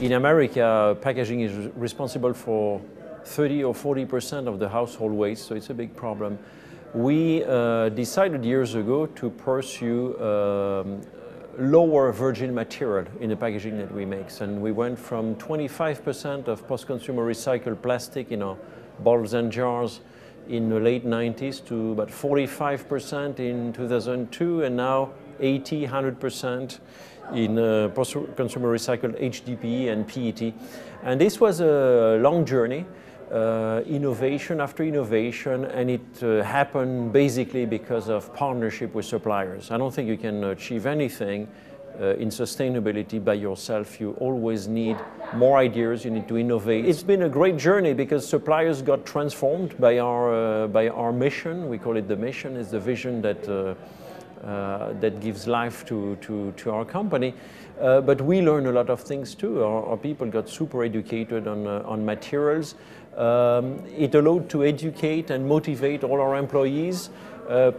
In America, packaging is responsible for 30 or 40% of the household waste, so it's a big problem. We decided years ago to pursue lower virgin material in the packaging that we make. And we went from 25% of post-consumer recycled plastic in our bottles and jars in the late 90s to about 45% in 2002, and now 80, 100% in post-consumer recycled HDPE and PET. And this was a long journey, innovation after innovation, and it happened basically because of partnership with suppliers. I don't think you can achieve anything in sustainability by yourself. You always need more ideas, you need to innovate. It's been a great journey because suppliers got transformed by our mission. We call it the mission. It's the vision that gives life to our company. But we learn a lot of things too. Our people got super educated on materials. It allowed to educate and motivate all our employees.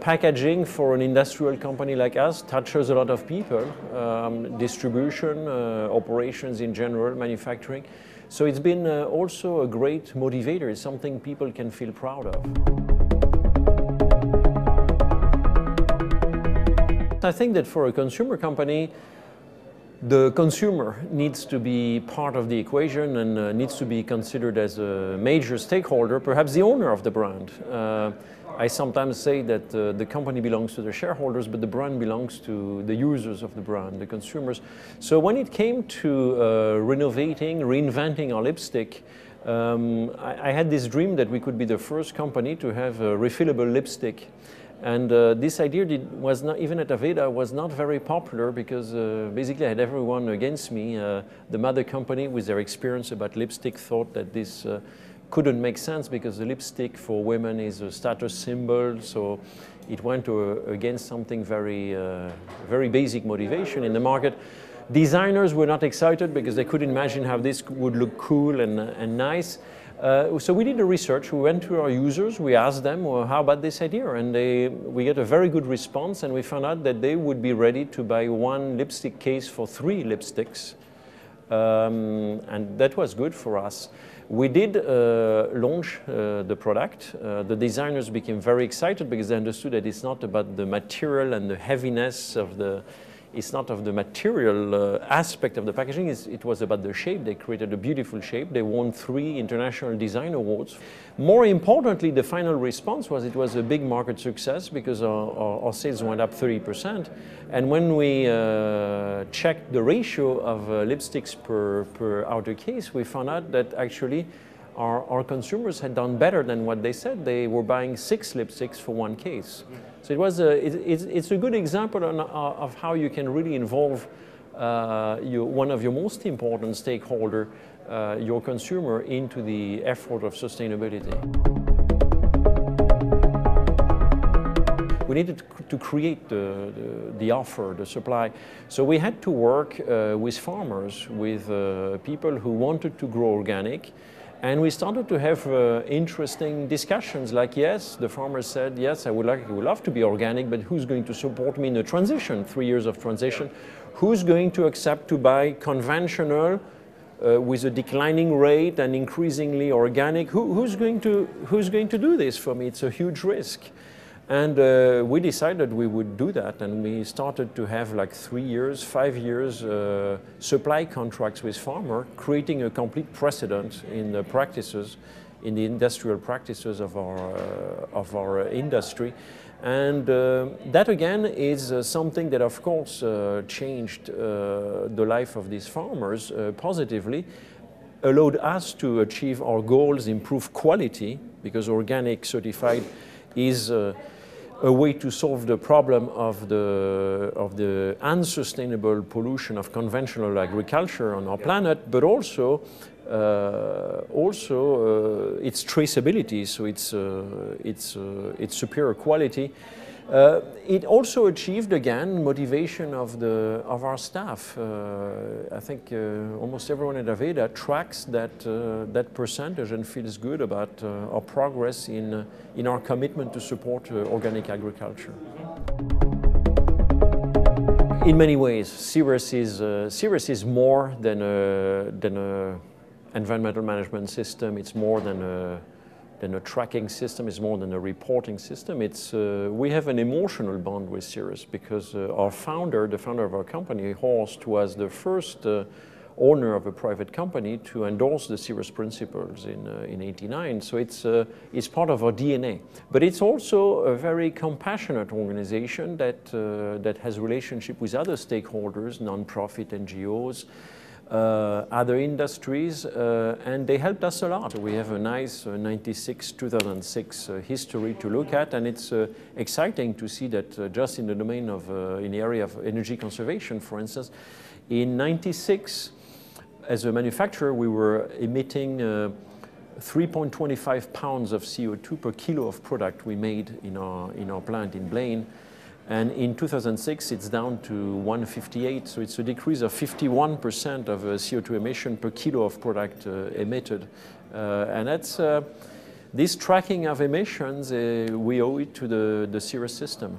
Packaging for an industrial company like us touches a lot of people, distribution, operations in general, manufacturing. So it's been also a great motivator. It's something people can feel proud of. I think that for a consumer company, the consumer needs to be part of the equation and needs to be considered as a major stakeholder, perhaps the owner of the brand. I sometimes say that the company belongs to the shareholders, but the brand belongs to the users of the brand, the consumers. So when it came to renovating, reinventing our lipstick, I had this dream that we could be the first company to have a refillable lipstick. And this idea was not, even at Aveda, was not very popular because basically I had everyone against me. The mother company, with their experience about lipstick, thought that this couldn't make sense because the lipstick for women is a status symbol. So it went against something very, very basic motivation in the market. Designers were not excited because they couldn't imagine how this would look cool and nice. So we did the research. We went to our users, we asked them, well, how about this idea? And we got a very good response, and we found out that they would be ready to buy one lipstick case for 3 lipsticks. And that was good for us. We did launch the product. The designers became very excited because they understood that it's not about the material and the heaviness of the, it's not of the material aspect of the packaging, it was about the shape. They created a beautiful shape. They won 3 international design awards. More importantly, the final response was it was a big market success because our sales went up 30%. And when we checked the ratio of lipsticks per outer case, we found out that actually our consumers had done better than what they said. They were buying 6 lipsticks for 1 case. So it was it's a good example of how you can really involve one of your most important stakeholder, your consumer, into the effort of sustainability. We needed to create the offer, the supply. So we had to work with farmers, with people who wanted to grow organic. And we started to have interesting discussions like, yes, the farmers said, yes, I would love to be organic, but who's going to support me in the transition, 3 years of transition? Who's going to accept to buy conventional with a declining rate and increasingly organic? Who's going to do this for me? It's a huge risk. And we decided we would do that, and we started to have like 3 years, 5 years supply contracts with farmers, creating a complete precedent in the practices, in the industrial practices of our industry. And that again is something that of course changed the life of these farmers positively, allowed us to achieve our goals, improve quality, because organic certified is a way to solve the problem of the unsustainable pollution of conventional agriculture on our planet, but also its traceability, so its superior quality. It also achieved, again, motivation of our staff. I think almost everyone at Aveda tracks that percentage and feels good about our progress in our commitment to support organic agriculture. In many ways, Ceres is more than a environmental management system. It's more than a tracking system. It's more than a reporting system. We have an emotional bond with Ceres because our founder, the founder of our company, Horst, was the first owner of a private company to endorse the Ceres principles in '89. So it's part of our DNA. But it's also a very compassionate organization that has relationship with other stakeholders, non-profit NGOs, other industries, and they helped us a lot. We have a nice 96-2006 history to look at, and it's exciting to see that just in the domain of, in the area of energy conservation, for instance, in '96, as a manufacturer, we were emitting 3.25 pounds of CO2 per kilo of product we made in our plant in Blaine. And in 2006, it's down to 158, so it's a decrease of 51% of CO2 emission per kilo of product emitted. And that's, this tracking of emissions, we owe it to the Ceres system.